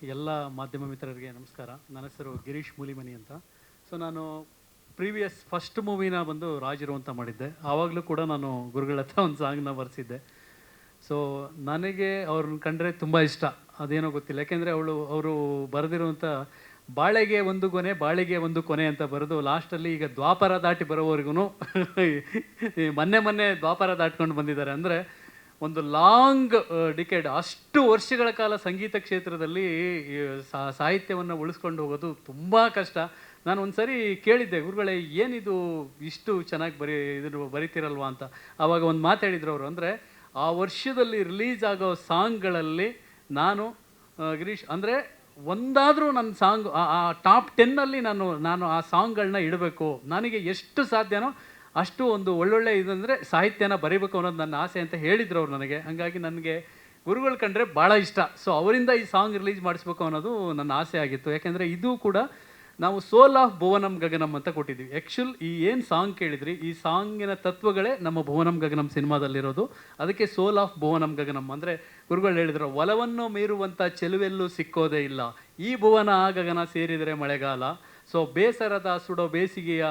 ಎಲ್ಲ ಮಾಧ್ಯಮ ಮಿತ್ರರಿಗೆ ನಮಸ್ಕಾರ. ನನ್ನ ಹೆಸರು ಗಿರೀಶ್ ಮೂಲಿಮನಿ ಅಂತ. ಸೊ ನಾನು ಪ್ರೀವಿಯಸ್ ಫಸ್ಟ್ ಮೂವಿನ ಬಂದು ರಾಜರು ಅಂತ ಮಾಡಿದ್ದೆ. ಆವಾಗಲೂ ಕೂಡ ನಾನು ಗುರುಗಳ ಹತ್ರ ಒಂದು ಸಾಂಗ್ನ ಬರೆಸಿದ್ದೆ. ಸೊ ನನಗೆ ಅವ್ರನ್ನ ಕಂಡ್ರೆ ತುಂಬ ಇಷ್ಟ, ಅದೇನೋ ಗೊತ್ತಿಲ್ಲ. ಯಾಕೆಂದರೆ ಅವರು ಬರೆದಿರುವಂಥ ಬಾಳೆಗೆ ಒಂದು ಕೊನೆ ಬಾಳೆಗೆ ಒಂದು ಕೊನೆ ಅಂತ ಬರೆದು ಲಾಸ್ಟಲ್ಲಿ ಈಗ ದ್ವಾಪರ ದಾಟಿ ಬರೋವರೆಗೂ ಮೊನ್ನೆ ದ್ವಾಪರ ದಾಟ್ಕೊಂಡು ಬಂದಿದ್ದಾರೆ. ಅಂದರೆ ಒಂದು ಲಾಂಗ್ ಡಿಕೆಡ್, ಅಷ್ಟು ವರ್ಷಗಳ ಕಾಲ ಸಂಗೀತ ಕ್ಷೇತ್ರದಲ್ಲಿ ಸಾಹಿತ್ಯವನ್ನು ಉಳಿಸ್ಕೊಂಡು ಹೋಗೋದು ತುಂಬ ಕಷ್ಟ. ನಾನು ಒಂದು ಸರಿ ಕೇಳಿದ್ದೆ, ಗುರುಗಳೇ ಏನಿದು ಇಷ್ಟು ಚೆನ್ನಾಗಿ ಇದನ್ನು ಬರಿತೀರಲ್ವಾ ಅಂತ. ಆವಾಗ ಒಂದು ಮಾತಾಡಿದ್ರು ಅವರು. ಅಂದರೆ ಆ ವರ್ಷದಲ್ಲಿ ರಿಲೀಸ್ ಆಗೋ ಸಾಂಗ್ಗಳಲ್ಲಿ ನಾನು ಗಿರೀಶ್ ಅಂದರೆ ಒಂದಾದರೂ ನನ್ನ ಸಾಂಗ್ ಆ ಟಾಪ್ 10ನಲ್ಲಿ ನಾನು ಆ ಸಾಂಗ್ಗಳನ್ನ ಇಡಬೇಕು, ನನಗೆ ಎಷ್ಟು ಸಾಧ್ಯನೋ ಅಷ್ಟು ಒಂದು ಒಳ್ಳೊಳ್ಳೆ ಇದಂದರೆ ಸಾಹಿತ್ಯನ ಬರೀಬೇಕು ಅನ್ನೋದು ನನ್ನ ಆಸೆ ಅಂತ ಹೇಳಿದ್ರು ಅವ್ರು ನನಗೆ. ಹಾಗಾಗಿ ನನಗೆ ಗುರುಗಳು ಕಂಡ್ರೆ ಭಾಳ ಇಷ್ಟ. ಸೊ ಅವರಿಂದ ಈ ಸಾಂಗ್ ರಿಲೀಸ್ ಮಾಡಿಸ್ಬೇಕು ಅನ್ನೋದು ನನ್ನ ಆಸೆ ಆಗಿತ್ತು. ಯಾಕೆಂದರೆ ಇದು ಕೂಡ ನಾವು ಸೋಲ್ ಆಫ್ ಭುವನಂ ಗಗನಂ ಅಂತ ಕೊಟ್ಟಿದ್ವಿ. ಆ್ಯಕ್ಚುಲ್ ಈ ಏನು ಸಾಂಗ್ ಕೇಳಿದ್ರಿ, ಈ ಸಾಂಗಿನ ತತ್ವಗಳೇ ನಮ್ಮ ಭುವನಂ ಗಗನಂ ಸಿನಿಮಾದಲ್ಲಿರೋದು. ಅದಕ್ಕೆ ಸೋಲ್ ಆಫ್ ಭುವನಂ ಗಗನಂ. ಅಂದರೆ ಗುರುಗಳು ಹೇಳಿದ್ರು, ಒಲವನ್ನು ಮೀರುವಂಥ ಚೆಲುವೆಲ್ಲೂ ಸಿಕ್ಕೋದೇ ಇಲ್ಲ, ಈ ಭುವನ ಗಗನ ಸೇರಿದರೆ ಮಳೆಗಾಲ, ಸೊ ಬೇಸರದ ಸುಡೋ ಬೇಸಿಗೆಯ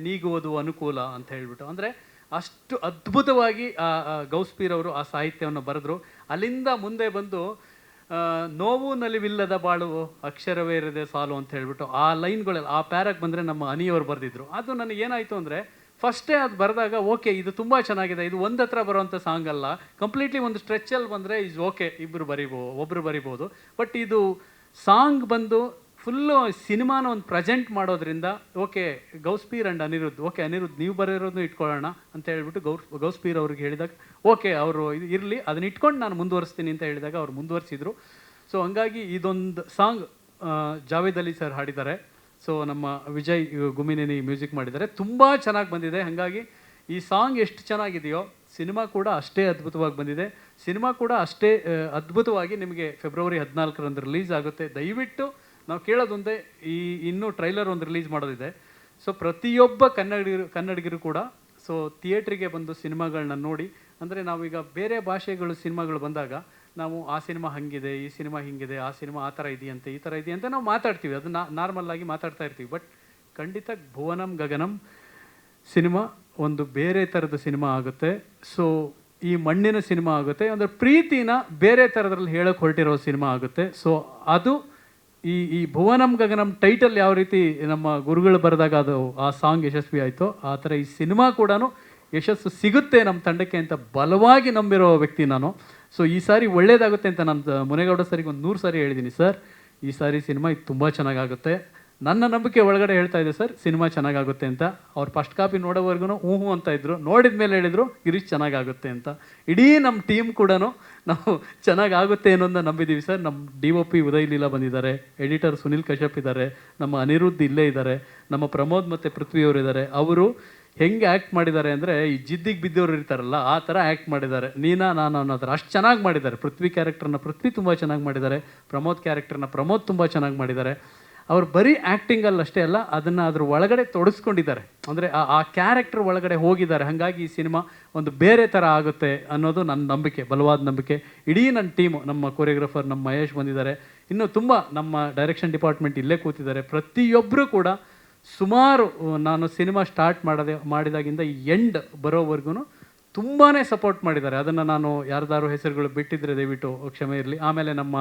ನೀಗುವುದು ಅನುಕೂಲ ಅಂತ ಹೇಳ್ಬಿಟ್ಟು. ಅಂದರೆ ಅಷ್ಟು ಅದ್ಭುತವಾಗಿ ಗೌಸ್ಪೀರ್ ಅವರು ಆ ಸಾಹಿತ್ಯವನ್ನು ಬರೆದ್ರು. ಅಲ್ಲಿಂದ ಮುಂದೆ ಬಂದು ನೋವು ನಲಿವಿಲ್ಲದ ಬಾಳು ಅಕ್ಷರವೇರದೆ ಸಾಲು ಅಂತ ಹೇಳ್ಬಿಟ್ಟು ಆ ಲೈನ್ಗಳಲ್ಲಿ ಆ ಪ್ಯಾರಾಗ್ ಬಂದರೆ ನಮ್ಮ ಅನಿಯವರು ಬರೆದಿದ್ರು. ಅದು ನನಗೆ ಏನಾಯಿತು ಅಂದರೆ ಫಸ್ಟೇ ಅದು ಬರೆದಾಗ ಓಕೆ ಇದು ತುಂಬ ಚೆನ್ನಾಗಿದೆ, ಇದು ಒಂದು ಹತ್ರ ಬರೋವಂಥ ಸಾಂಗ್ ಅಲ್ಲ, ಕಂಪ್ಲೀಟ್ಲಿ ಒಂದು ಸ್ಟ್ರೆಚ್ಚಲ್ಲಿ ಬಂದರೆ ಇಸ್ ಓಕೆ, ಒಬ್ಬರು ಬರಿಬೋದು. ಬಟ್ ಇದು ಸಾಂಗ್ ಬಂದು ಫುಲ್ಲು ಸಿನಿಮಾನ ಒಂದು ಪ್ರೆಸೆಂಟ್ ಮಾಡೋದ್ರಿಂದ okay Gousepeer and Aniruddh, okay Aniruddh ನೀವು ಬರೋದನ್ನು ಇಟ್ಕೊಳ್ಳೋಣ ಅಂತ ಹೇಳ್ಬಿಟ್ಟು ಗೌಸ್ಪೀರ್ ಅವ್ರಿಗೆ ಹೇಳಿದಾಗ ಓಕೆ ಅವರು ಇದು ಇರಲಿ, ಅದನ್ನ ಇಟ್ಕೊಂಡು ನಾನು ಮುಂದುವರಿಸ್ತೀನಿ ಅಂತ ಹೇಳಿದಾಗ ಅವ್ರು ಮುಂದುವರಿಸಿದ್ರು. ಸೊ ಹಂಗಾಗಿ ಇದೊಂದು ಸಾಂಗ್ ಜಾವೇದ್ ಅಲಿ ಸರ್ ಹಾಡಿದ್ದಾರೆ. ಸೊ ನಮ್ಮ ವಿಜಯ್ ಗುಮಿನೇನಿ ಮ್ಯೂಸಿಕ್ ಮಾಡಿದ್ದಾರೆ, ತುಂಬ ಚೆನ್ನಾಗಿ ಬಂದಿದೆ. ಹಾಗಾಗಿ ಈ ಸಾಂಗ್ ಎಷ್ಟು ಚೆನ್ನಾಗಿದೆಯೋ ಸಿನಿಮಾ ಕೂಡ ಅಷ್ಟೇ ಅದ್ಭುತವಾಗಿ ಬಂದಿದೆ. ಸಿನಿಮಾ ಕೂಡ ಅಷ್ಟೇ ಅದ್ಭುತವಾಗಿ ನಿಮಗೆ ಫೆಬ್ರವರಿ 14ರಂದು ರಿಲೀಸ್ ಆಗುತ್ತೆ. ದಯವಿಟ್ಟು ನಾವು ಕೇಳೋದೊಂದೇ, ಇನ್ನೂ ಟ್ರೈಲರ್ ಒಂದು ರಿಲೀಸ್ ಮಾಡೋದಿದೆ. ಸೊ ಪ್ರತಿಯೊಬ್ಬ ಕನ್ನಡಿಗರು ಕೂಡ ಸೊ ಥಿಯೇಟ್ರಿಗೆ ಬಂದು ಸಿನಿಮಾಗಳನ್ನ ನೋಡಿ. ಅಂದರೆ ನಾವೀಗ ಬೇರೆ ಭಾಷೆಗಳು ಸಿನಿಮಾಗಳು ಬಂದಾಗ ನಾವು ಆ ಸಿನಿಮಾ ಹಾಗಿದೆ, ಈ ಸಿನಿಮಾ ಹಿಂಗಿದೆ, ಆ ಸಿನಿಮಾ ಆ ಥರ ಇದೆಯಂತೆ, ಈ ಥರ ಇದೆಯಂತೆ ನಾವು ಮಾತಾಡ್ತೀವಿ, ಅದನ್ನು ನಾರ್ಮಲ್ಲಾಗಿ ಮಾತಾಡ್ತಾ ಇರ್ತೀವಿ. ಬಟ್ ಖಂಡಿತ ಭುವನಂ ಗಗನಂ ಸಿನಿಮಾ ಒಂದು ಬೇರೆ ಥರದ ಸಿನಿಮಾ ಆಗುತ್ತೆ. ಸೊ ಈ ಮಣ್ಣಿನ ಸಿನಿಮಾ ಆಗುತ್ತೆ, ಅಂದರೆ ಪ್ರೀತಿನ ಬೇರೆ ಥರದ್ರಲ್ಲಿ ಹೇಳೋಕ್ಕೆ ಹೊರಟಿರೋ ಸಿನಿಮಾ ಆಗುತ್ತೆ. ಸೊ ಅದು ಈ ಭುವನಂ ಗಗನಂ ಟೈಟಲ್ ಯಾವ ರೀತಿ ನಮ್ಮ ಗುರುಗಳು ಬರೆದಾಗ ಅದು ಆ ಸಾಂಗ್ ಯಶಸ್ವಿ ಆಯಿತೋ, ಆ ಥರ ಈ ಸಿನಿಮಾ ಕೂಡ ಯಶಸ್ಸು ಸಿಗುತ್ತೆ ನಮ್ಮ ತಂಡಕ್ಕೆ ಅಂತ ಬಲವಾಗಿ ನಂಬಿರೋ ವ್ಯಕ್ತಿ ನಾನು. ಸೊ ಈ ಸಾರಿ ಒಳ್ಳೇದಾಗುತ್ತೆ ಅಂತ ನಾನು ಮುನೇಗೌಡ ಸರಿಗೆ ಒಂದು 100 ಸಾರಿ ಹೇಳಿದ್ದೀನಿ, ಸರ್ ಈ ಸಾರಿ ಸಿನಿಮಾ ಇದು ತುಂಬ ಚೆನ್ನಾಗಾಗುತ್ತೆ, ನನ್ನ ನಂಬಿಕೆ ಒಳಗಡೆ ಹೇಳ್ತಾ ಇದೆ ಸರ್ ಸಿನಿಮಾ ಚೆನ್ನಾಗಾಗುತ್ತೆ ಅಂತ. ಅವ್ರು ಫಸ್ಟ್ ಕಾಪಿ ನೋಡೋವರೆಗೂ ಹ್ಞೂ ಅಂತ ಇದ್ದರು, ನೋಡಿದ ಮೇಲೆ ಹೇಳಿದರು ಗಿರೀಶ್ ಚೆನ್ನಾಗಾಗುತ್ತೆ ಅಂತ. ಇಡೀ ನಮ್ಮ ಟೀಮ್ ಕೂಡ ನಾವು ಚೆನ್ನಾಗಾಗುತ್ತೆ ಅನ್ನೋದನ್ನ ನಂಬಿದ್ದೀವಿ ಸರ್. ನಮ್ಮ DOP ಉದಯ್ ಲೀಲಾ ಬಂದಿದ್ದಾರೆ, ಎಡಿಟರ್ ಸುನಿಲ್ ಕಶ್ಯಪ್ ಇದ್ದಾರೆ, ನಮ್ಮ ಅನಿರುದ್ಧ್ ಇಲ್ಲೇ ಇದ್ದಾರೆ, ನಮ್ಮ ಪ್ರಮೋದ್ ಮತ್ತು ಪೃಥ್ವಿಯವರು ಇದ್ದಾರೆ. ಅವರು ಹೆಂಗೆ ಆ್ಯಕ್ಟ್ ಮಾಡಿದ್ದಾರೆ ಅಂದರೆ ಈ ಜಿದ್ದಿಗೆ ಬಿದ್ದವರು ಇರ್ತಾರಲ್ಲ ಆ ಥರ ಆ್ಯಕ್ಟ್ ಮಾಡಿದ್ದಾರೆ, ನಾನು ಅನ್ನೋ ಥರ ಅಷ್ಟು ಚೆನ್ನಾಗಿ ಮಾಡಿದ್ದಾರೆ. ಪೃಥ್ವಿ ಕ್ಯಾರೆಕ್ಟರ್ನ ಪೃಥ್ವಿ ತುಂಬ ಚೆನ್ನಾಗಿ ಮಾಡಿದ್ದಾರೆ, ಪ್ರಮೋದ್ ಕ್ಯಾರೆಕ್ಟರ್ನ ಪ್ರಮೋದ್ ತುಂಬ ಚೆನ್ನಾಗಿ ಮಾಡಿದ್ದಾರೆ. ಅವರು ಬರೀ ಆ್ಯಕ್ಟಿಂಗಲ್ಲಿ ಅಷ್ಟೇ ಅಲ್ಲ, ಅದನ್ನು ಅದ್ರ ಒಳಗಡೆ ತೊಡಗಿಸ್ಕೊಂಡಿದ್ದಾರೆ, ಅಂದರೆ ಆ ಕ್ಯಾರೆಕ್ಟರ್ ಒಳಗಡೆ ಹೋಗಿದ್ದಾರೆ. ಹಾಗಾಗಿ ಈ ಸಿನಿಮಾ ಒಂದು ಬೇರೆ ಥರ ಆಗುತ್ತೆ ಅನ್ನೋದು ನನ್ನ ನಂಬಿಕೆ, ಬಲವಾದ ನಂಬಿಕೆ. ಇಡೀ ನನ್ನ ಟೀಮು, ನಮ್ಮ ಕೊರಿಯೋಗ್ರಫರ್ ನಮ್ಮ ಮಹೇಶ್ ಬಂದಿದ್ದಾರೆ, ಇನ್ನೂ ತುಂಬ ನಮ್ಮ ಡೈರೆಕ್ಷನ್ ಡಿಪಾರ್ಟ್ಮೆಂಟ್ ಇಲ್ಲೇ ಕೂತಿದ್ದಾರೆ. ಪ್ರತಿಯೊಬ್ಬರು ಕೂಡ ಸುಮಾರು ನಾನು ಸಿನಿಮಾ ಸ್ಟಾರ್ಟ್ ಮಾಡಿದಾಗಿಂದ ಎಂಡ್ ಬರೋವರೆಗೂ ತುಂಬಾ ಸಪೋರ್ಟ್ ಮಾಡಿದ್ದಾರೆ. ಅದನ್ನು ನಾನು ಯಾರ್ದಾರು ಹೆಸರುಗಳು ಬಿಟ್ಟಿದ್ರೆ ದಯವಿಟ್ಟು ಕ್ಷಮೆ ಇರಲಿ. ಆಮೇಲೆ ನಮ್ಮ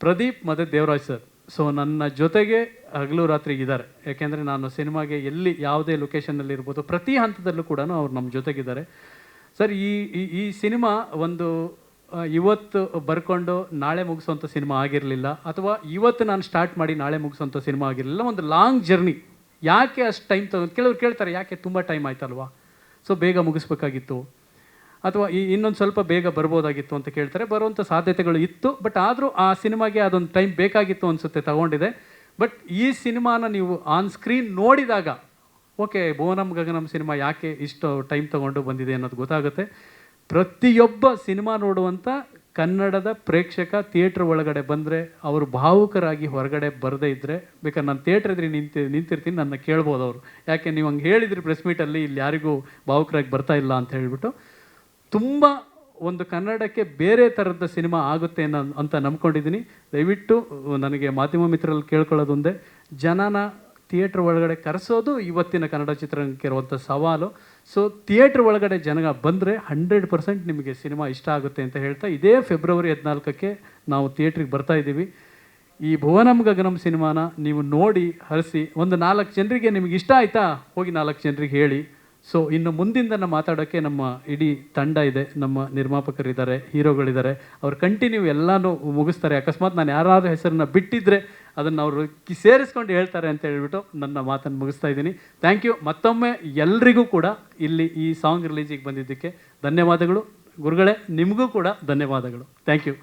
ಪ್ರದೀಪ್ ಮತ್ತು ದೇವರಾಜ್ ಸರ್, ಸೊ ನನ್ನ ಜೊತೆಗೆ ಹಗಲು ರಾತ್ರಿ ಇದ್ದಾರೆ. ಯಾಕೆಂದರೆ ನಾನು ಸಿನಿಮಾಗೆ ಎಲ್ಲಿ ಯಾವುದೇ ಲೊಕೇಶನ್ನಲ್ಲಿ ಇರ್ಬೋದು ಪ್ರತಿ ಹಂತದಲ್ಲೂ ಕೂಡ ಅವ್ರು ನಮ್ಮ ಜೊತೆಗಿದ್ದಾರೆ. ಸರ್ ಈ ಸಿನಿಮಾ ಒಂದು ಇವತ್ತು ಬರ್ಕೊಂಡು ನಾಳೆ ಮುಗಿಸೋಂಥ ಸಿನಿಮಾ ಆಗಿರಲಿಲ್ಲ, ಅಥವಾ ಇವತ್ತು ನಾನು ಸ್ಟಾರ್ಟ್ ಮಾಡಿ ನಾಳೆ ಮುಗಿಸೋಂಥ ಸಿನಿಮಾ ಆಗಿರಲಿಲ್ಲ. ಒಂದು ಲಾಂಗ್ ಜರ್ನಿ. ಯಾಕೆ ಅಷ್ಟು ಟೈಮ್ ತಗೊಂಡು ಕೆಲವ್ರು ಕೇಳ್ತಾರೆ, ಯಾಕೆ ತುಂಬ ಟೈಮ್ ಆಯ್ತಲ್ವಾ, ಸೊ ಬೇಗ ಮುಗಿಸ್ಬೇಕಾಗಿತ್ತು, ಅಥವಾ ಇನ್ನೊಂದು ಸ್ವಲ್ಪ ಬೇಗ ಬರ್ಬೋದಾಗಿತ್ತು ಅಂತ ಕೇಳ್ತಾರೆ. ಬರುವಂಥ ಸಾಧ್ಯತೆಗಳು ಇತ್ತು, ಬಟ್ ಆದರೂ ಆ ಸಿನಿಮಾಗೆ ಅದೊಂದು ಟೈಮ್ ಬೇಕಾಗಿತ್ತು ಅನಿಸುತ್ತೆ, ತಗೊಂಡಿದೆ. ಬಟ್ ಈ ಸಿನಿಮಾನ ನೀವು ಆನ್ ಸ್ಕ್ರೀನ್ ನೋಡಿದಾಗ ಓಕೆ ಭುವನಂ ಗಗನಂ ಸಿನಿಮಾ ಯಾಕೆ ಇಷ್ಟು ಟೈಮ್ ತೊಗೊಂಡು ಬಂದಿದೆ ಅನ್ನೋದು ಗೊತ್ತಾಗುತ್ತೆ. ಪ್ರತಿಯೊಬ್ಬ ಸಿನಿಮಾ ನೋಡುವಂಥ ಕನ್ನಡದ ಪ್ರೇಕ್ಷಕ ಥಿಯೇಟ್ರ್ ಒಳಗಡೆ ಬಂದರೆ ಅವರು ಭಾವುಕರಾಗಿ ಹೊರಗಡೆ ಬರದೇ ಇದ್ದರೆ, ಬೇಕಾದ್ರೆ ನಾನು ಥಿಯೇಟ್ರ್ ಎದುರು ನಿಂತಿರ್ತೀನಿ, ನನ್ನ ಕೇಳ್ಬೋದು ಅವರು, ಯಾಕೆ ನೀವು ಹಂಗೆ ಹೇಳಿದ್ರಿ ಪ್ರೆಸ್ ಮೀಟಲ್ಲಿ ಇಲ್ಲಿ ಯಾರಿಗೂ ಭಾವುಕರಾಗಿ ಬರ್ತಾ ಇಲ್ಲ ಅಂತ ಹೇಳಿಬಿಟ್ಟು. ತುಂಬ ಒಂದು ಕನ್ನಡಕ್ಕೆ ಬೇರೆ ಥರದ ಸಿನಿಮಾ ಆಗುತ್ತೆ ಅಂತ ನಂಬ್ಕೊಂಡಿದ್ದೀನಿ. ದಯವಿಟ್ಟು ನನಗೆ ಮಾಧ್ಯಮ ಮಿತ್ರರಲ್ಲಿ ಕೇಳ್ಕೊಳ್ಳೋದೊಂದೇ, ಜನನ ಥಿಯೇಟ್ರ್ ಒಳಗಡೆ ಕರೆಸೋದು ಇವತ್ತಿನ ಕನ್ನಡ ಚಿತ್ರರಂಗಕ್ಕೆ ಇರುವಂಥ ಸವಾಲು. ಸೊ ಥಿಯೇಟ್ರ್ ಒಳಗಡೆ ಜನ ಬಂದರೆ 100% ನಿಮಗೆ ಸಿನಿಮಾ ಇಷ್ಟ ಆಗುತ್ತೆ ಅಂತ ಹೇಳ್ತಾ, ಇದೇ ಫೆಬ್ರವರಿ 14ಕ್ಕೆ ನಾವು ಥಿಯೇಟ್ರಿಗೆ ಬರ್ತಾ ಇದ್ದೀವಿ. ಈ ಭುವನಂ ಗಗನಂ ಸಿನಿಮಾನ ನೀವು ನೋಡಿ ಹರಿಸಿ, ಒಂದು 4 ಜನರಿಗೆ ನಿಮಗೆ ಇಷ್ಟ ಆಯಿತಾ ಹೋಗಿ 4 ಜನರಿಗೆ ಹೇಳಿ. ಸೊ ಇನ್ನು ಮುಂದಿಂದ ಮಾತಾಡೋಕ್ಕೆ ನಮ್ಮ ಇಡೀ ತಂಡ ಇದೆ, ನಮ್ಮ ನಿರ್ಮಾಪಕರಿದ್ದಾರೆ, ಹೀರೋಗಳಿದ್ದಾರೆ, ಅವ್ರು ಕಂಟಿನ್ಯೂ ಎಲ್ಲನೂ ಮುಗಿಸ್ತಾರೆ. ಅಕಸ್ಮಾತ್ ನಾನು ಯಾರಾದರೂ ಹೆಸರನ್ನ ಬಿಟ್ಟಿದ್ದರೆ ಅದನ್ನು ಅವರು ಸೇರಿಸ್ಕೊಂಡು ಹೇಳ್ತಾರೆ ಅಂತ ಹೇಳ್ಬಿಟ್ಟು ನನ್ನ ಮಾತನ್ನು ಮುಗಿಸ್ತಾ ಇದ್ದೀನಿ. Thank you. ಮತ್ತೊಮ್ಮೆ ಎಲ್ರಿಗೂ ಕೂಡ ಇಲ್ಲಿ ಈ ಸಾಂಗ್ ರಿಲೀಸಿಗೆ ಬಂದಿದ್ದಕ್ಕೆ ಧನ್ಯವಾದಗಳು. ಗುರುಗಳೇ, ನಿಮಗೂ ಕೂಡ ಧನ್ಯವಾದಗಳು. Thank you.